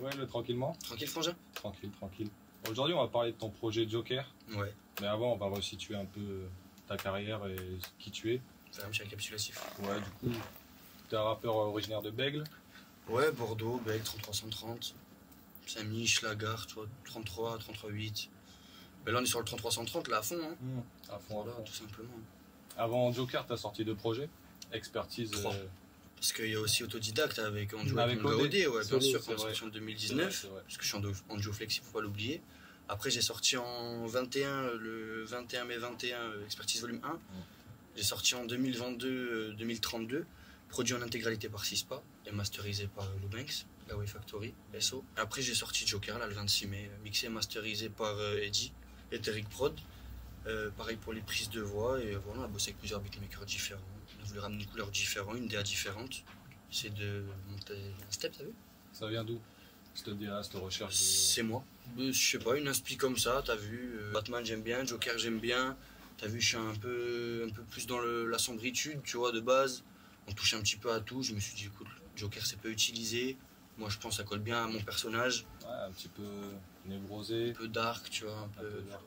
Ouais, tranquillement. Tranquille, frangin? Tranquille, tranquille. Aujourd'hui, on va parler de ton projet Joker. Ouais. Mais avant, on va resituer un peu ta carrière et qui tu es. Faire un petit récapitulatif. Ouais, du coup, t'es un rappeur originaire de Bègle. Ouais, Bordeaux, Bègle, 3330. Saint-Mich, Lagarde, tu vois, 33, 33,8. Mais là, on est sur le 3330, là, à fond, hein. À fond, Voilà, à fond. tout simplement. Avant Joker, t'as sorti 2 projets. Expertise. 3. Parce qu'il y a aussi Autodidacte avec Anjo Avec OD, OD, ouais, bien sûr, qu'on a vrai. sorti en 2019. C'est vrai. Parce que je suis en Anjo Flexi, faut pas l'oublier. Après, j'ai sorti en 21, le 21 mai 21, Expertise Volume 1. J'ai sorti en 2022, 2032, produit en intégralité par Sispa et masterisé par Lubanks, la Way Factory, SO. Après, j'ai sorti Joker, là, le 26 mai, mixé et masterisé par Eddie, Etheric Prod. Pareil pour les prises de voix, et voilà, on a bossé avec plusieurs beatmakers différents. On a voulu ramener une couleur différente, une DA différente. Essayer de monter un step, t'as vu? Ça vient d'où? Cette DA, cette recherche de... C'est moi. Je sais pas, une inspi comme ça, t'as vu. Batman, j'aime bien, Joker, j'aime bien. T'as vu, je suis un peu plus dans la sombritude, tu vois, de base. On touche un petit peu à tout. Je me suis dit, écoute, Joker, c'est peu utilisé. Moi, je pense que ça colle bien à mon personnage. Ouais, un petit peu névrosé. Un peu dark, tu vois, un peu dark.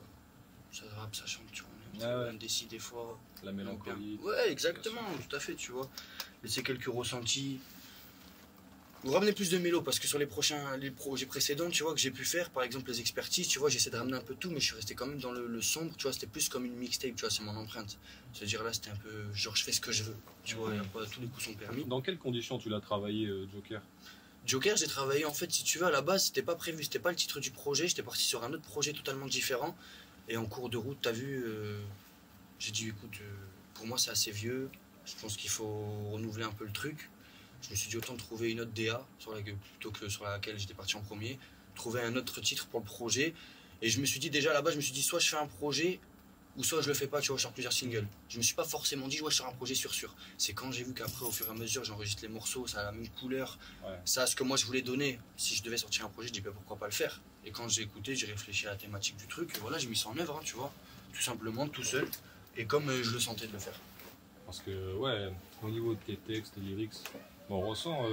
Ça rappe, ça chante, tu vois. On est Ah ouais. indécis des fois. La mélancolie. Ouais, exactement, tout à fait, tu vois. Laisser quelques ressentis. Vous ramenez plus de mélo parce que sur les projets précédents, tu vois, que j'ai pu faire, par exemple les expertises, tu vois, j'essaie de ramener un peu tout, mais je suis resté quand même dans le sombre, tu vois, c'était plus comme une mixtape, tu vois, c'est mon empreinte. C'est-à-dire là, c'était un peu, genre, je fais ce que je veux, tu vois, tous les coups sont permis. Dans quelles conditions tu l'as travaillé, Joker? Joker, j'ai travaillé, en fait, si tu veux, à la base, c'était pas prévu, c'était pas le titre du projet, j'étais parti sur un autre projet totalement différent, et en cours de route, t'as vu, j'ai dit, écoute, pour moi, c'est assez vieux, je pense qu'il faut renouveler un peu le truc. Je me suis dit autant trouver une autre DA plutôt que sur laquelle j'étais parti en premier, trouver un autre titre pour le projet. Et je me suis dit déjà là-bas, je me suis dit soit je fais un projet ou soit je le fais pas, tu vois, je sors plusieurs singles. Je me suis pas forcément dit ouais, je sors un projet sûr. C'est quand j'ai vu qu'après au fur et à mesure j'enregistre les morceaux, ça a la même couleur, Ouais. ça a ce que moi je voulais donner. Si je devais sortir un projet, je dis bah, pourquoi pas le faire. Et quand j'ai écouté, j'ai réfléchi à la thématique du truc et voilà, j'ai mis ça en œuvre, hein, tu vois, tout simplement, tout seul. Et comme je le sentais de le faire. Parce que, ouais, au niveau de tes textes, tes lyrics, bon, on ressent,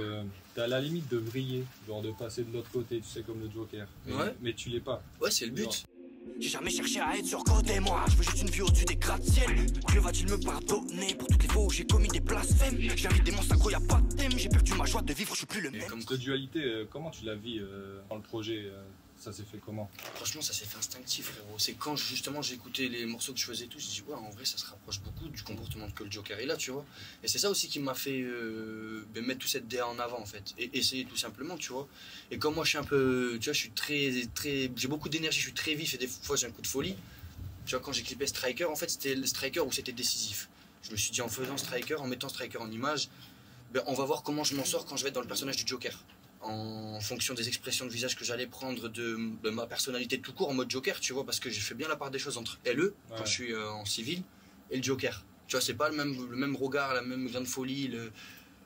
t'es à la limite de vriller, genre de passer de l'autre côté, tu sais, comme le Joker. Ouais. Mais tu l'es pas. Ouais, c'est le but. Genre. J'ai jamais cherché à être surcoté, moi. Je veux juste une vie au-dessus des gratte-ciel. Dieu va-t-il me pardonner pour toutes les fois où j'ai commis des blasphèmes? J'invite des monstres agro, y'a pas de thème. J'ai perdu ma joie de vivre, je suis plus le Et même. comme cette dualité, comment tu la vis dans le projet ça s'est fait comment? Franchement, ça s'est fait instinctif, frérot. C'est quand justement j'ai écouté les morceaux que je faisais tout, je dis ouais, en vrai, ça se rapproche beaucoup du comportement que le Joker est là, tu vois. Et c'est ça aussi qui m'a fait mettre toute cette DA en avant, en fait. Et essayer tout simplement, tu vois. Et comme moi, je suis un peu, tu vois, je suis j'ai beaucoup d'énergie, je suis très vif et des fois, j'ai un coup de folie. Tu vois, quand j'ai clippé Striker, en fait, c'était le Striker où c'était décisif. Je me suis dit, en faisant Striker, en mettant Striker en image, ben, on va voir comment je m'en sors quand je vais être dans le personnage du Joker. En fonction des expressions de visage que j'allais prendre de ma personnalité tout court en mode Joker, tu vois, parce que j'ai fait bien la part des choses entre LE, quand je suis en civil, et le Joker. Tu vois, c'est pas le même regard, la même grain de folie,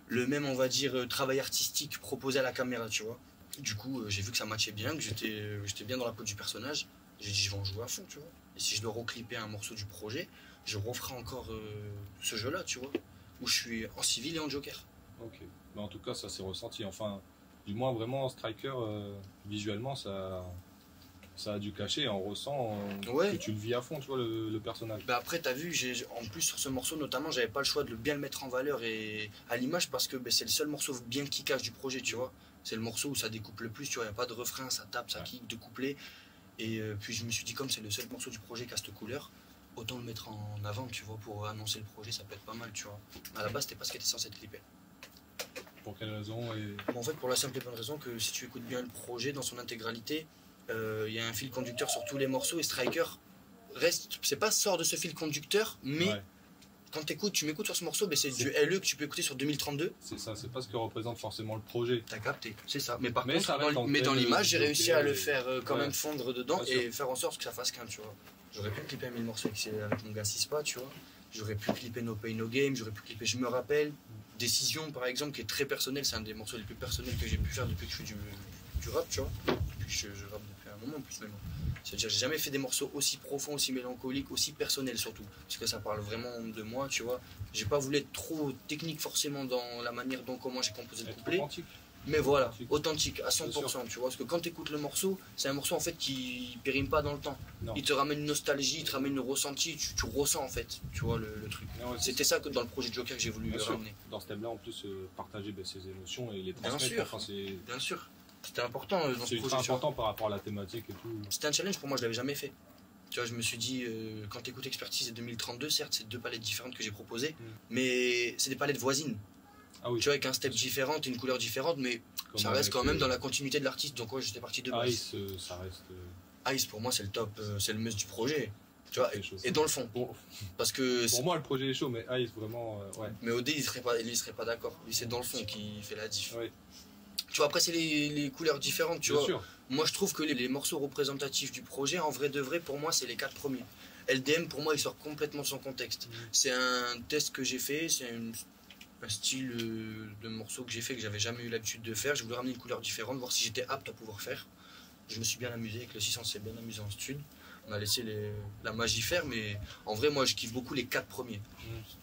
le même, on va dire, travail artistique proposé à la caméra, tu vois. Du coup, j'ai vu que ça matchait bien, que j'étais bien dans la peau du personnage. J'ai dit, je vais en jouer à fond, tu vois. Et si je dois reclipper un morceau du projet, je referai encore ce jeu-là, tu vois, où je suis en civil et en Joker. Ok. Mais en tout cas, ça s'est ressenti. Enfin, du moins, vraiment, Striker, visuellement, ça a dû cacher. On ressent que tu le vis à fond, tu vois, le personnage. Bah après, t'as vu, en plus sur ce morceau, notamment, j'avais pas le choix de bien le mettre en valeur et à l'image parce que c'est le seul morceau bien qui cache du projet, tu vois. C'est le morceau où ça découpe le plus, tu vois, y a pas de refrain, ça tape, ça kick, de couplet. Et puis je me suis dit, comme c'est le seul morceau du projet qui a cette couleur, autant le mettre en avant, tu vois, pour annoncer le projet, ça peut être pas mal, tu vois. À la base, c'était pas ce qui était censé être clippé. Pour quelle raison En fait, pour la simple et bonne raison que si tu écoutes bien le projet dans son intégralité, il y a un fil conducteur sur tous les morceaux et Striker reste, c'est pas sort de ce fil conducteur, mais quand tu m'écoutes sur ce morceau, c'est du LE que tu peux écouter sur 2032. C'est ça, c'est pas ce que représente forcément le projet. T'as capté, c'est ça. Mais par contre, dans dans l'image, j'ai réussi à le faire quand ouais. même fondre dedans Bien et sûr. faire en sorte que ça fasse qu'un, tu vois. J'aurais pu clipper 1000 morceaux avec mon gars Sispa, tu vois. J'aurais pu clipper No Pay No Game, j'aurais pu clipper Je me rappelle. Décision, par exemple, qui est très personnel, c'est un des morceaux les plus personnels que j'ai pu faire depuis que je fais du rap, tu vois. Depuis que je rappe depuis un moment en plus, même. C'est-à-dire, j'ai jamais fait des morceaux aussi profonds, aussi mélancoliques, aussi personnels surtout. Parce que ça parle vraiment de moi, tu vois. J'ai pas voulu être trop technique forcément dans la manière dont comment j'ai composé le couplet. Mais voilà, authentique à 100%, tu vois. Parce que quand tu écoutes le morceau, c'est un morceau en fait qui périme pas dans le temps. Non. Il te ramène une nostalgie, il te ramène une ressenti, tu ressens en fait, tu vois, le truc. Ouais, c'était ça que dans le projet Joker que j'ai voulu ramener. Dans ce thème-là, en plus, partager ses émotions et les transmettre. Bien sûr. C'était important dans ce projet. C'est important par rapport à la thématique et tout. C'était un challenge pour moi, je l'avais jamais fait. Tu vois, je me suis dit, quand tu écoutes Expertise et 2032, certes, c'est 2 palettes différentes que j'ai proposées, mais c'est des palettes voisines. Ah oui. Tu vois, avec un step différent et une couleur différente, mais comme ça reste quand même dans la continuité de l'artiste. Donc, ouais, j'étais parti de base. Ice, ça reste. Ice, pour moi, c'est le top, c'est le must du projet. Tu vois, et dans le fond. Parce que pour moi, le projet est chaud, mais Ice, vraiment, ouais. Mais OD, il serait pas d'accord. Lui, c'est dans le fond qui fait la diff. Ouais. Tu vois, après, c'est les couleurs différentes, tu vois. Sûr. Moi, je trouve que les morceaux représentatifs du projet, en vrai de vrai, pour moi, c'est les 4 premiers. LDM, pour moi, il sort complètement de son contexte. C'est un test que j'ai fait, c'est un style de morceau que j'ai fait, que j'avais jamais eu l'habitude de faire. Je voulais ramener une couleur différente, voir si j'étais apte à pouvoir faire. Je me suis bien amusé avec le 600, c'est bien amusé en studio. On a laissé la magie faire, mais en vrai, moi, je kiffe beaucoup les 4 premiers.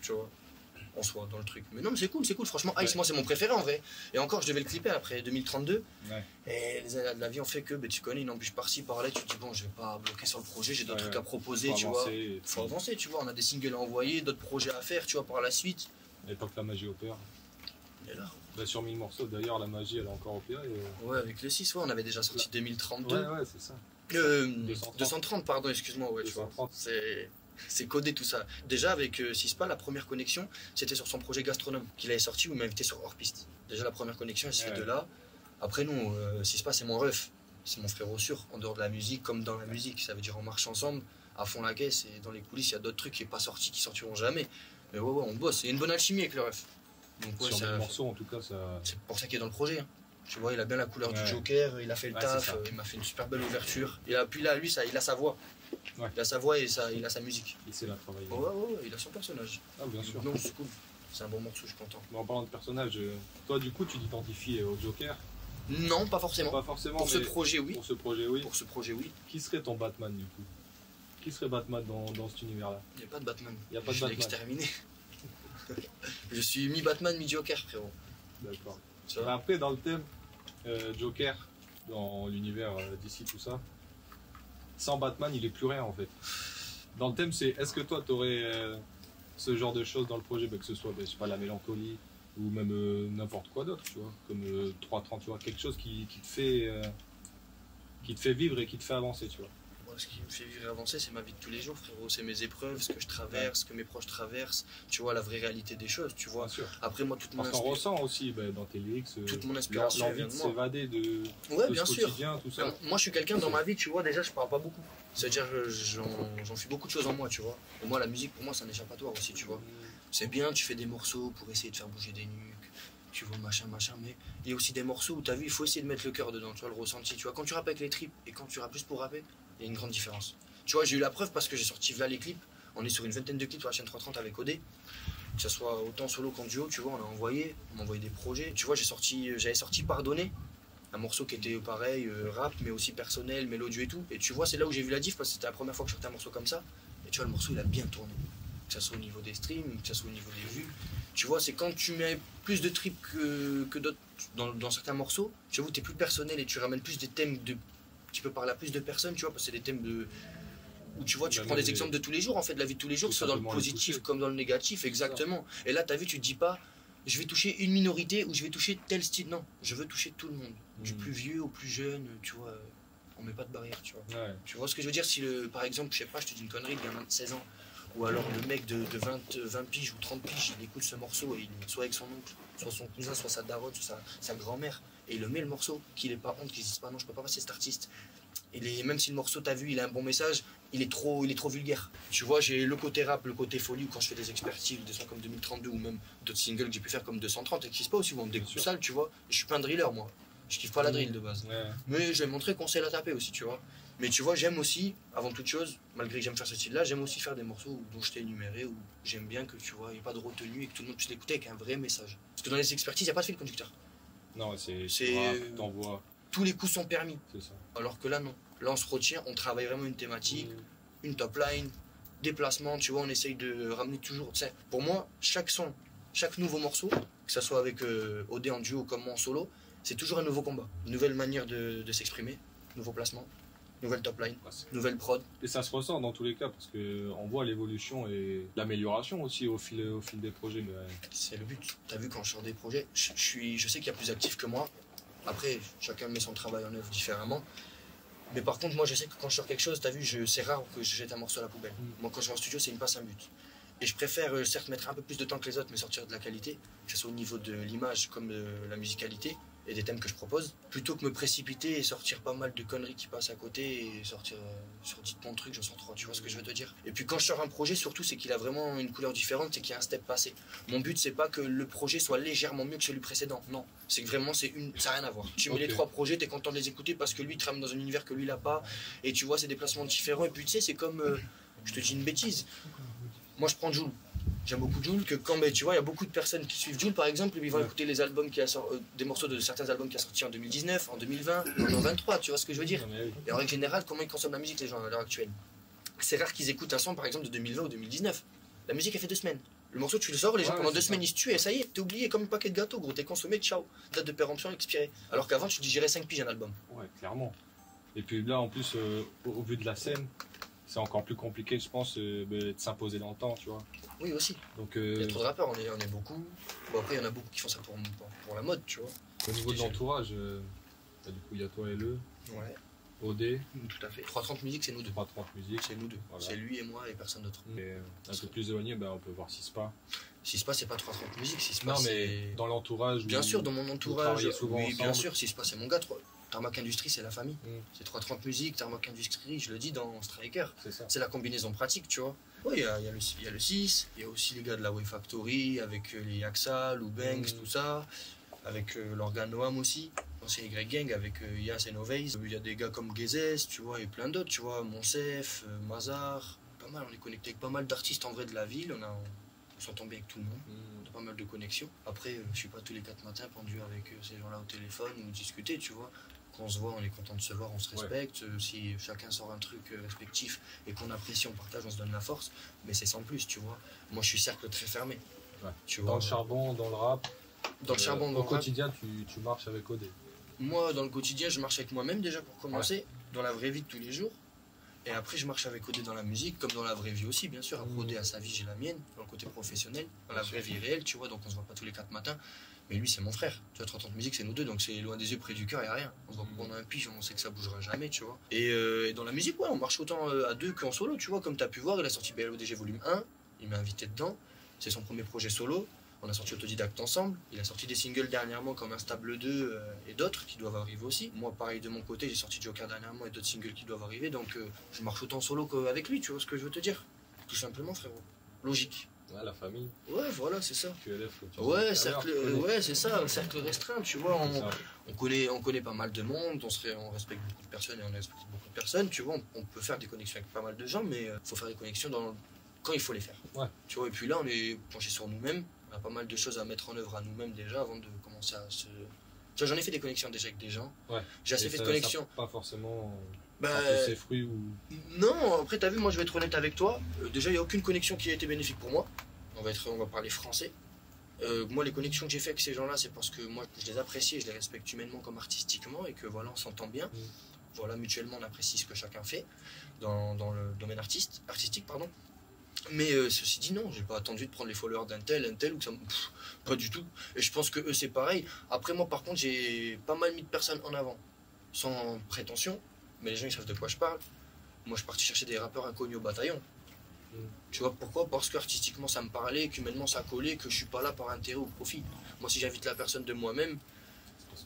Tu vois, en soi, dans le truc. Mais non, mais c'est cool, franchement. Ice, moi, c'est mon préféré en vrai. Et encore, je devais le clipper après 2032. Ouais. Et les aléas de la vie ont fait que, tu connais, une embûche par-ci, par-là. Tu te dis, bon, je vais pas bloquer sur le projet, j'ai d'autres trucs à proposer, tu vois. Faut avancer, tu vois. On a des singles à envoyer, d'autres projets à faire, tu vois, par la suite. Et tant que la magie opère. Et là. Sur 1000 morceaux, d'ailleurs, la magie, elle a encore opéré. Ouais, avec le 6, ouais, on avait déjà sorti 2032. Ouais, c'est ça. 230, pardon, excuse-moi, ouais, 230. Tu vois. C'est codé tout ça. Déjà, avec Sispa, la première connexion, c'était sur son projet Gastronome, qu'il avait sorti, où il m'a invité sur Hors Piste. Déjà, la première connexion, elle se fait de là. Après, non, Sispa, c'est mon ref. C'est mon frérot sûr, en dehors de la musique, comme dans la musique. Ça veut dire, on marche ensemble, à fond la caisse, et dans les coulisses, il y a d'autres trucs qui sont pas sortis, qui sortiront jamais. Mais ouais, on bosse. Il y a une bonne alchimie avec le ref. Donc, ouais, sur les morceaux, en tout cas, ça. C'est pour ça qu'il est dans le projet. Hein. Tu vois, il a bien la couleur du Joker, il a fait le taf, il m'a fait une super belle ouverture. Et puis là, lui, il a sa voix. Ouais. Il a sa voix et il a sa musique. Il sait la travailler. Ouais, il a son personnage. Ah, bien sûr. Non, c'est cool. C'est un bon morceau, je suis content. Bon, en parlant de personnage, toi, du coup, tu t'identifies au Joker? Non, pas forcément. Pas forcément. Pour ce projet, oui. Pour ce projet, oui. Pour ce projet, oui. Qui serait ton Batman, du coup? Qui serait Batman dans cet univers-là? Il n'y a pas de Batman. Il n'y a pas de Batman. Je l'ai exterminé. Je suis mi-Batman, mi-Joker, frérot. D'accord. Après, dans le thème Joker, dans l'univers d'ici, tout ça, sans Batman, il est plus rien en fait. Dans le thème, c'est est-ce que toi, tu aurais ce genre de choses dans le projet, que ce soit, je sais pas, la mélancolie ou même n'importe quoi d'autre, tu vois, comme 330, tu vois, quelque chose qui te fait vivre et qui te fait avancer, tu vois. Ce qui me fait vivre et avancer, c'est ma vie de tous les jours, frérot. C'est mes épreuves, ce que je traverse, ce que mes proches traversent. Tu vois, la vraie réalité des choses, tu vois. Après, moi, toute mon inspiration. Parce qu'on ressent aussi dans tes lyrics toute mon inspiration. L'envie de s'évader de bien ce sûr. quotidien, tout ça. Moi, je suis quelqu'un dans ma vie, tu vois, déjà, je parle pas beaucoup. C'est-à-dire, j'en fais beaucoup de choses en moi, tu vois. Et moi, la musique, pour moi, c'est un échappatoire aussi, tu vois. C'est bien, tu fais des morceaux pour essayer de faire bouger des nuques. Tu vois, machin, mais il y a aussi des morceaux où tu as vu, il faut essayer de mettre le cœur dedans, tu vois, le ressenti. Tu vois, quand tu rappes avec les tripes et quand tu rappes juste pour rapper, il y a une grande différence. Tu vois, j'ai eu la preuve parce que j'ai sorti là les clips. On est sur une vingtaine de clips sur la chaîne 330 avec OD. Que ce soit autant solo qu'en duo, tu vois, on m'a envoyé des projets. Tu vois, j'avais sorti Pardonner, un morceau qui était pareil, rap, mais aussi personnel, mélodieux et tout. Et tu vois, c'est là où j'ai vu la diff parce que c'était la première fois que je sortais un morceau comme ça. Et tu vois, le morceau, il a bien tourné. Que ce soit au niveau des streams, que ce soit au niveau des vues. Tu vois, c'est quand tu mets plus de tripes que d'autres dans certains morceaux, tu vois, tu es plus personnel et tu ramènes plus des thèmes tu peux parler à plus de personnes, tu vois, parce que c'est des thèmes où tu vois, tu prends des exemples de tous les jours, en fait, de la vie de tous les jours, que ce soit dans le positif comme dans le négatif, exactement. Et là, tu as vu, tu te dis pas, je vais toucher une minorité ou je vais toucher tel style. Non, je veux toucher tout le monde, du plus vieux au plus jeune, tu vois, on met pas de barrière, tu vois. Ouais. Tu vois ce que je veux dire, si par exemple, je sais pas, je te dis une connerie, il y a un de 16 ans, ou alors le mec de 20 piges ou 30 piges, il écoute ce morceau, et il soit avec son oncle, soit son cousin, soit sa daronne, soit sa grand-mère, et il le met le morceau, qu'il ait pas honte, qu'il se dise pas non, je peux pas passer cet artiste. Même si le morceau, t'as vu, il a un bon message, il est trop vulgaire. Tu vois, j'ai le côté rap, le côté folie, où quand je fais des expertises, des sons comme 2032 ou même d'autres singles que j'ai pu faire comme 230, et qui se pas aussi, où on me découpe sale, tu vois. Et je suis pas un driller, moi. Je kiffe pas la drill de base. Ouais. Mais je vais montrer qu'on sait la taper aussi, tu vois. Mais tu vois, j'aime aussi, avant toute chose, malgré que j'aime faire ce style-là, j'aime aussi faire des morceaux dont je t'ai énuméré, où j'aime bien que, tu vois, il n'y ait pas de retenue et que tout le monde puisse l'écouter avec un vrai message. Parce que dans les expertises, il n'y a pas de fil conducteur. Non, c'est t'envoies. Tous les coups sont permis. C'est ça. Alors que là, non. Là, on se retient, on travaille vraiment une thématique, une top line, des placements, tu vois, on essaye de ramener toujours. Tu sais, pour moi, chaque son, chaque nouveau morceau, que ce soit avec OD en duo comme moi en solo, c'est toujours un nouveau combat, une nouvelle manière de s'exprimer, nouveau placement, nouvelle top line, nouvelle prod. Et ça se ressent dans tous les cas parce qu'on voit l'évolution et l'amélioration aussi au fil des projets. Mais... C'est le but. T'as vu, quand je sors des projets, je sais qu'il y a plus actif que moi. Après, chacun met son travail en œuvre différemment. Mais par contre, moi, je sais que quand je sors quelque chose, t'as vu, c'est rare que je jette un morceau à la poubelle. Moi, quand je vais en studio, c'est une passe, un but. Et je préfère, certes, mettre un peu plus de temps que les autres, mais sortir de la qualité, que ce soit au niveau de l'image comme de la musicalité et des thèmes que je propose, plutôt que me précipiter et sortir pas mal de conneries qui passent à côté et sortir sur 10 bons trucs, j'en sors 3, tu vois ce que je veux te dire. Et puis quand je sors un projet, surtout, c'est qu'il a vraiment une couleur différente, c'est qu'il y a un step passé. Mon but, c'est pas que le projet soit légèrement mieux que celui précédent, non. C'est que vraiment, ça n'a rien à voir. Tu mets les 3 projets, t'es content de les écouter parce que lui, il te ramène dans un univers que lui, il a pas, et tu vois, c'est des placements différents. Et puis tu sais, c'est comme, je te dis une bêtise, moi je prends Jul. J'aime beaucoup Jul, que quand tu vois, il y a beaucoup de personnes qui suivent Jul par exemple, ils vont écouter les albums des morceaux de certains albums qui a sortis en 2019, en 2020, en 2023, tu vois ce que je veux dire. Et en règle générale, comment ils consomment la musique les gens à l'heure actuelle? C'est rare qu'ils écoutent un son par exemple de 2020 ou 2019. La musique elle fait 2 semaines. Le morceau tu le sors, les gens pendant 2 semaines ils se tuent et ça y est, t'es oublié comme un paquet de gâteaux gros, t'es consommé, ciao, date de péremption expirée. Alors qu'avant tu digérais 5 piges un album. Ouais, clairement. Et puis là en plus, au vu de la scène, c'est encore plus compliqué, je pense, de s'imposer dans le temps, tu vois. Oui, aussi. Donc, il y a trop de rappeurs, on est beaucoup. Bon, après, il y en a beaucoup qui font ça pour la mode, tu vois. Au niveau de l'entourage, du coup, il y a toi et le. Ouais. OD. Tout à fait. 330 musique, c'est nous deux. 330 musique. C'est nous deux. Voilà. C'est lui et moi et personne d'autre. Et un peu plus éloigné, on peut voir Sispa. Sispa, c'est pas 330 musique. Sispa, non, mais dans l'entourage. Bien sûr, dans mon entourage. Souvent oui, ensemble. bien sûr. Sispa, c'est mon gars. Tarmac Industrie, c'est la famille. C'est 330 musique, Tarmac Industrie, je le dis dans Striker. C'est la combinaison pratique, tu vois. Oui, il y a le 6, il y a aussi les gars de la Way Factory, avec les Yaxa, Lou Banks, tout ça, avec l'organe Noam aussi, l'ancien Y Gang, avec Yas et Noveis. Il y a des gars comme Gezes, tu vois, et plein d'autres, tu vois, Monsef, Mazar, pas mal, on est connecté avec pas mal d'artistes en vrai de la ville, on s'entend bien avec tout le monde, on a pas mal de connexions. Après, je suis pas tous les 4 matins pendu avec ces gens-là au téléphone ou discuter, tu vois. Quand on se voit, on est content de se voir, on se respecte. Ouais. Si chacun sort un truc respectif et qu'on apprécie, on partage, on se donne la force. Mais c'est sans plus, tu vois. Moi, je suis cercle très fermé. Ouais. Tu dans vois, le charbon, dans le rap. Dans le charbon, dans au le quotidien, tu marches avec OD. Moi, dans le quotidien, je marche avec moi-même déjà pour commencer, dans la vraie vie de tous les jours. Et après, je marche avec OD dans la musique, comme dans la vraie vie aussi, bien sûr. Après, OD a sa vie, j'ai la mienne, dans le côté professionnel, dans la vraie vie réelle, tu vois. Donc, on se voit pas tous les 4 matins. Mais lui, c'est mon frère. Tu vois, 330 musique, c'est nous deux, donc c'est loin des yeux, près du cœur, il n'y a rien. On se voit pendant un pige, on sait que ça bougera jamais, tu vois. Et dans la musique, ouais, on marche autant à 2 qu'en solo, tu vois. Comme tu as pu voir, il a sorti BLODG volume 1, il m'a invité dedans. C'est son premier projet solo. On a sorti Autodidacte ensemble. Il a sorti des singles dernièrement comme Instable 2 et d'autres qui doivent arriver aussi. Moi, pareil de mon côté, j'ai sorti Joker dernièrement et d'autres singles qui doivent arriver. Donc, je marche autant solo qu'avec lui, tu vois ce que je veux te dire. Tout simplement, frérot. Logique. Ouais, la famille. Ouais, voilà, c'est ça. QLF, ouais, c'est ça, un cercle restreint, tu vois. On connaît pas mal de monde, on respecte beaucoup de personnes et on respecte beaucoup de personnes, tu vois. On peut faire des connexions avec pas mal de gens, mais il faut faire des connexions quand il faut les faire. Ouais. Tu vois, et puis là, on est penché sur nous-mêmes. On a pas mal de choses à mettre en œuvre à nous-mêmes déjà avant de commencer à se. Tu vois, j'en ai fait des connexions déjà avec des gens. Ouais. J'ai assez fait de connexions. Pas forcément. Ses fruits ou. Non, après, t'as vu, moi je vais être honnête avec toi. Déjà, il n'y a aucune connexion qui a été bénéfique pour moi. On va parler français. Moi, les connexions que j'ai fait avec ces gens-là, c'est parce que moi, je les apprécie et je les respecte humainement comme artistiquement et que voilà, on s'entend bien. Voilà, mutuellement, on apprécie ce que chacun fait dans le domaine artistique, pardon. Mais ceci dit, non, j'ai pas attendu de prendre les followers d'un tel, ou que ça pas du tout. Et je pense que eux, c'est pareil. Après, moi, par contre, j'ai pas mal mis de personnes en avant, sans prétention, mais les gens, ils savent de quoi je parle. Moi, je suis parti chercher des rappeurs inconnus au bataillon. Tu vois pourquoi? Parce qu'artistiquement ça me parlait, qu'humainement ça collait, que je suis pas là par intérêt ou profit. Moi, si j'invite la personne de moi-même,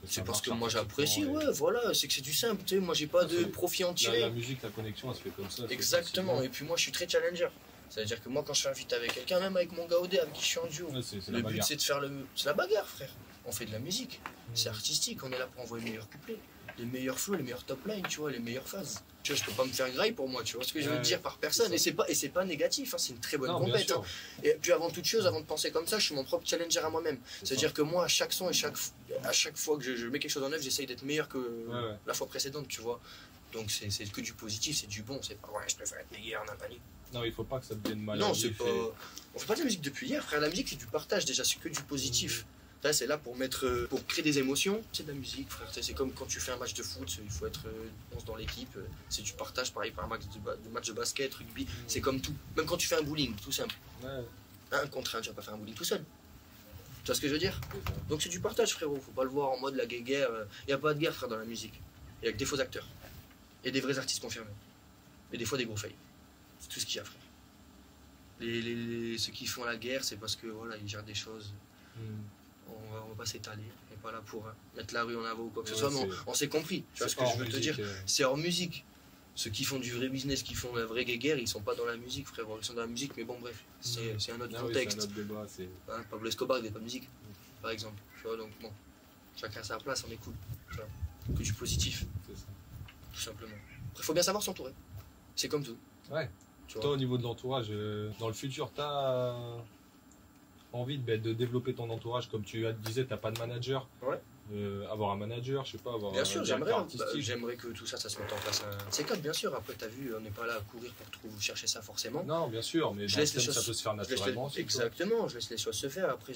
c'est parce que moi j'apprécie, ouais, voilà, c'est que c'est du simple, tu sais, moi j'ai pas de profit en tirer. La musique, la connexion, elle se fait comme ça. Exactement, et puis moi je suis très challenger. C'est-à-dire que moi quand je suis invité avec quelqu'un, même avec mon gars OD avec qui je suis en duo, le but c'est de faire c'est la bagarre, frère. On fait de la musique, c'est artistique, on est là pour envoyer les meilleurs couplets, les meilleurs flows, les meilleurs top lines, tu vois, les meilleures phases. Tu vois, je peux pas me faire graille pour moi, tu vois ce que je veux te dire par personne, et c'est pas négatif, hein, c'est une très bonne compète. Hein. Et puis avant toute chose, avant de penser comme ça, je suis mon propre challenger à moi-même. C'est-à-dire que moi, à chaque son et à chaque fois que je mets quelque chose en œuvre, j'essaye d'être meilleur que la fois précédente, tu vois. Donc c'est que du positif, c'est du bon, c'est pas ouais, je préfère être meilleur, nanani. Non, il faut pas que ça devienne mal. Non, c'est pas. On fait pas de la musique depuis hier, frère. La musique, c'est du partage déjà, c'est que du positif. Ça, c'est là pour pour créer des émotions. C'est de la musique, frère. C'est comme quand tu fais un match de foot, il faut être 11 dans l'équipe. Si tu partages, pareil, par un match de basket, rugby, c'est comme tout. Même quand tu fais un bowling, tout simple. Ouais. Un contre un, tu vas pas faire un bowling tout seul. Tu vois ce que je veux dire? Donc c'est du partage, frérot. Faut pas le voir en mode la guerre. Il y a pas de guerre, frère, dans la musique. Il y a que des faux acteurs. Et des vrais artistes confirmés. Et des fois des gros fails. C'est tout ce qu'il y a, frère. Ceux qui font la guerre, c'est parce que voilà, ils gèrent des choses. On va pas s'étaler. On n'est pas là pour mettre la rue en avant ou quoi que ce soit, mais on s'est compris. Tu vois ce que je veux te dire? C'est hors musique. Ceux qui font du vrai business, qui font la vraie guerre, ils sont pas dans la musique, frérot. Ils sont dans la musique, mais bon, bref, c'est un autre contexte. C'est un autre débat, hein, Pablo Escobar, il n'est pas de musique, par exemple. Tu vois, donc bon, chacun à sa place, on est cool. Tu vois, que du positif. C'est ça. Tout simplement. Après, il faut bien savoir s'entourer. C'est comme tout. Ouais. Tu vois. Toi, au niveau de l'entourage, dans le futur, tu as envie de développer ton entourage, comme tu disais, tu n'as pas de manager. Ouais. Avoir un manager, je sais pas, avoir bien sûr, un directeur artistique. j'aimerais que tout ça, ça se mette en place. C'est comme, bien sûr. Après, tu as vu, on n'est pas là à courir pour chercher ça forcément. Non, bien sûr, mais ça peut se faire naturellement. Exactement, je laisse les choses se faire. Après,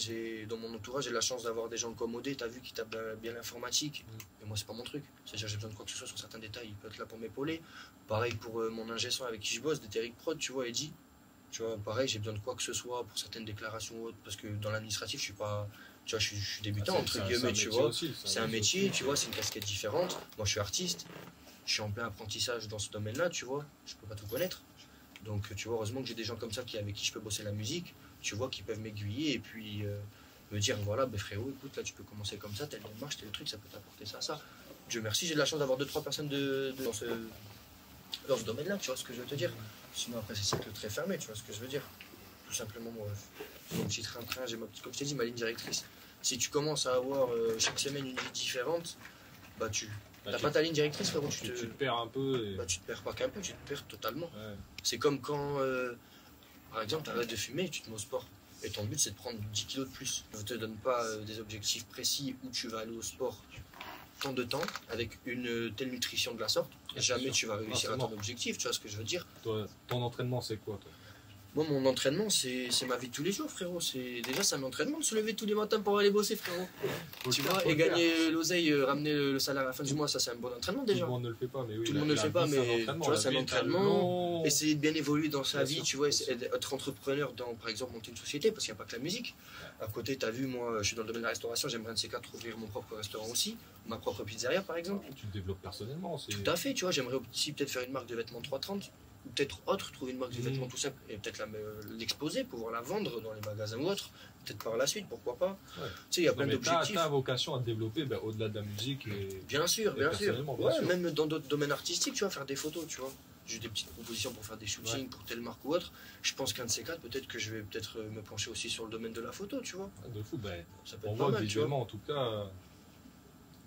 dans mon entourage, j'ai la chance d'avoir des gens comme Odé, tu as vu, qui tapent bien l'informatique. Mais moi, c'est pas mon truc. C'est-à-dire, j'ai besoin de quoi que ce soit sur certains détails, il peut être là pour m'épauler. Pareil pour mon ingé son avec qui je bosse, d'Etheric Prod, tu vois, Eddy. Tu vois, pareil, j'ai besoin de quoi que ce soit pour certaines déclarations ou autres, parce que dans l'administratif, je suis pas. Tu vois, je suis débutant, entre guillemets, tu vois. C'est un métier, tu vois, c'est une casquette différente. Moi, je suis artiste, je suis en plein apprentissage dans ce domaine-là, tu vois. Je peux pas tout connaître. Donc, tu vois, heureusement que j'ai des gens comme ça avec qui je peux bosser la musique, tu vois, qui peuvent m'aiguiller et puis me dire, voilà, ben frérot, écoute, là, tu peux commencer comme ça, telle démarche, tel truc, ça peut t'apporter ça. Dieu merci, j'ai de la chance d'avoir 2-3 personnes dans ce domaine-là, tu vois ce que je veux te dire. Sinon, après, c'est cercle très fermé, tu vois ce que je veux dire. Tout simplement, moi, mon petit train-train, j'ai comme je t'ai dit, ma ligne directrice. Si tu commences à avoir chaque semaine une vie différente, bah t'as pas ta ligne directrice, frérot. Tu te perds un peu. Bah, tu te perds pas qu'un peu, tu te perds totalement. Ouais. C'est comme quand, par exemple, tu arrêtes de fumer et tu te mets au sport. Et ton but, c'est de prendre 10 kilos de plus. Je ne te donne pas des objectifs précis où tu vas aller au sport tant de temps, avec une telle nutrition de la sorte. Jamais tu vas réussir à ton objectif, tu vois ce que je veux dire. Toi, ton entraînement, c'est quoi, toi? Moi, mon entraînement, c'est ma vie de tous les jours, frérot. Déjà, c'est un entraînement de se lever tous les matins pour aller bosser, frérot. Tu vois, et gagner l'oseille, ramener le salaire à la fin du mois, ça, c'est un bon entraînement déjà. Tout le monde ne le fait pas, mais oui. Tout le monde ne le fait pas, mais tu vois, c'est un entraînement. Essayer de bien évoluer dans sa vie, tu vois, être entrepreneur dans, par exemple, monter une société, parce qu'il n'y a pas que la musique. À côté, tu as vu, moi, je suis dans le domaine de la restauration, j'aimerais un de ces quatre ouvrir mon propre restaurant aussi, ma propre pizzeria, par exemple. Tu te développes personnellement. Tout à fait, tu vois, j'aimerais aussi peut-être faire une marque de vêtements 330. Ou peut-être autre, trouver une marque de vêtements tout simple et peut-être l'exposer, pouvoir la vendre dans les magasins ou autre, peut-être par la suite, pourquoi pas. Ouais. Tu sais, il y a plein d'objectifs. T'as vocation à te développer au-delà de la musique. Bien sûr. Même dans d'autres domaines artistiques, tu vois, faire des photos, tu vois. J'ai des petites propositions pour faire des shootings pour telle marque ou autre. Je pense qu'un de ces quatre, peut-être que je vais me pencher aussi sur le domaine de la photo, tu vois. De fou, ça peut être pas mal, visuellement, en tout cas.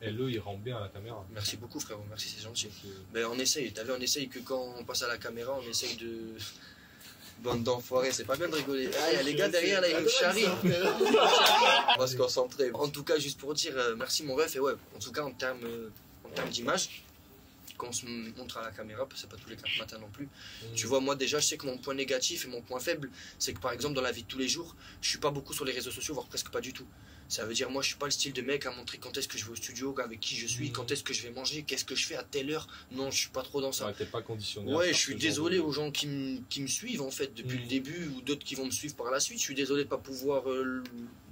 LE, il rentre bien à la caméra. Merci beaucoup, frérot, merci, c'est gentil. On essaye, t'as vu, on essaye que quand on passe à la caméra, on essaye de. Bande d'enfoirés, c'est pas bien de rigoler. Ah, il y a les gars derrière, là, ils nous charrient. On va se concentrer. En tout cas, juste pour dire merci, mon ref, et ouais, en tout cas, en termes d'image, quand on se montre à la caméra, c'est pas tous les 4 matins non plus. Tu vois, moi déjà, je sais que mon point négatif et mon point faible, c'est que par exemple, dans la vie de tous les jours, je suis pas beaucoup sur les réseaux sociaux, voire presque pas du tout. Ça veut dire, moi, je suis pas le style de mec à montrer quand est-ce que je vais au studio, avec qui je suis, quand est-ce que je vais manger, qu'est-ce que je fais à telle heure. Non, je suis pas trop dans ça. Ouais, t'es pas conditionné. Ouais, je suis désolé aux gens qui me suivent, en fait, depuis le début, ou d'autres qui vont me suivre par la suite. Je suis désolé de pas pouvoir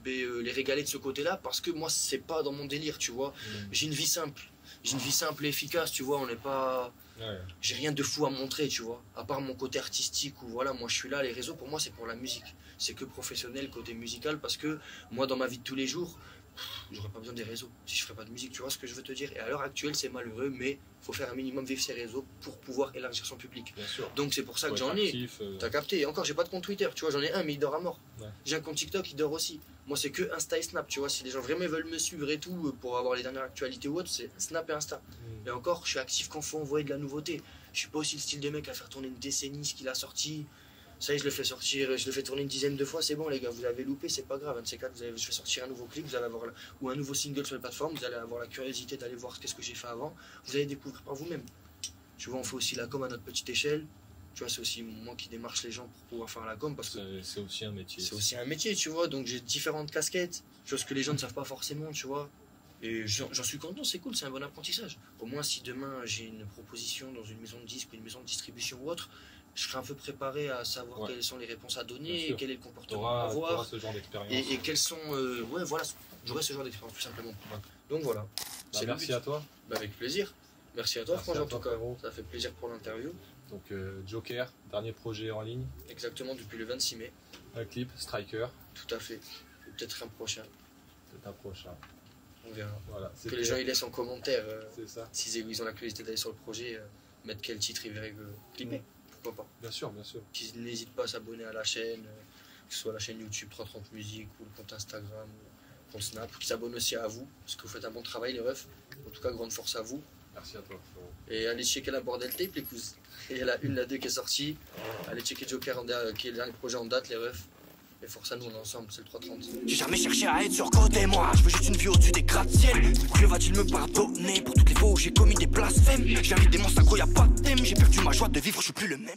les régaler de ce côté-là, parce que moi, c'est pas dans mon délire, tu vois. J'ai une vie simple. J'ai une vie simple et efficace, tu vois, on n'est pas... Ouais. J'ai rien de fou à montrer, tu vois, à part mon côté artistique, où voilà, moi je suis là, les réseaux, pour moi, c'est pour la musique. C'est que professionnel, côté musical, parce que moi, dans ma vie de tous les jours, j'aurais pas besoin des réseaux si je ferais pas de musique, tu vois ce que je veux te dire. Et à l'heure actuelle, c'est malheureux, mais il faut faire un minimum vivre ses réseaux pour pouvoir élargir son public. Bien sûr. Donc c'est pour ça que j'en ai. T'as capté. Et encore, j'ai pas de compte Twitter, tu vois, j'en ai un, mais il dort à mort. Ouais. J'ai un compte TikTok, il dort aussi. Moi, c'est que Insta et Snap, tu vois. Si les gens vraiment veulent me suivre et tout, pour avoir les dernières actualités ou autre, c'est Snap et Insta. Et encore, je suis actif quand il faut envoyer de la nouveauté. Je suis pas aussi le style de mec à faire tourner une décennie ce qu'il a sorti. Ça y est, je le fais sortir, je le fais tourner une dizaine de fois, c'est bon les gars, vous avez loupé, c'est pas grave. Un de ces quatre, je fais sortir un nouveau clip, vous allez avoir ou un nouveau single sur les plateformes, vous allez avoir la curiosité d'aller voir ce que j'ai fait avant, vous allez découvrir par vous-même. Tu vois, on fait aussi la com à notre petite échelle, Tu vois, c'est aussi moi qui démarche les gens pour pouvoir faire la com parce que C'est aussi un métier. c'est aussi un métier, tu vois. Donc j'ai différentes casquettes, chose que les gens ne savent pas forcément, tu vois. Et j'en suis content, c'est cool, c'est un bon apprentissage. Au moins, si demain j'ai une proposition dans une maison de disques ou une maison de distribution ou autre, je serai un peu préparé à savoir Ouais. quelles sont les réponses à Bien donner, sûr. et quel est le comportement à T'auras avoir, ce genre d'expérience. et quels sont. Ouais, voilà, j'aurai ce genre d'expérience tout simplement. Ouais. Donc voilà. Bah, C'est le merci but. à toi. Bah, avec plaisir. Merci à toi, Merci Franck, à en toi, tout cas. frérot. Ça fait plaisir pour l'interview. Donc Joker, dernier projet en ligne. Exactement, depuis le 26 mai. Un clip, Striker. Tout à fait. Ou peut-être un prochain. C'est un prochain. On verra. Voilà. Que les gens ils laissent en commentaire. C'est ça. S'ils ils ont la curiosité d'aller sur le projet, mettre quel titre ils verraient clipper. Pourquoi pas. Bien sûr, bien sûr. Qu'ils n'hésitent pas à s'abonner à la chaîne, que ce soit la chaîne YouTube 330 Musique ou le compte Instagram ou le compte Snap. Qu'ils s'abonnent aussi à vous, parce que vous faites un bon travail les refs. En tout cas, grande force à vous. Merci à toi, frérot. Et allez checker la bordel tape les cousins. Il y a la 1, la 2 qui est sortie. Allez checker Joker qui est le dernier projet en date les refs. Et force à nous, on est ensemble, c'est le 330. J'ai jamais cherché à être surcoté, moi. Je veux juste une vie au-dessus des gratte-ciel. Dieu va-t-il me pardonner pour toutes les fois où j'ai commis des blasphèmes? J'invite des monstres, y'a pas de thème. J'ai perdu ma joie de vivre, je suis plus le même.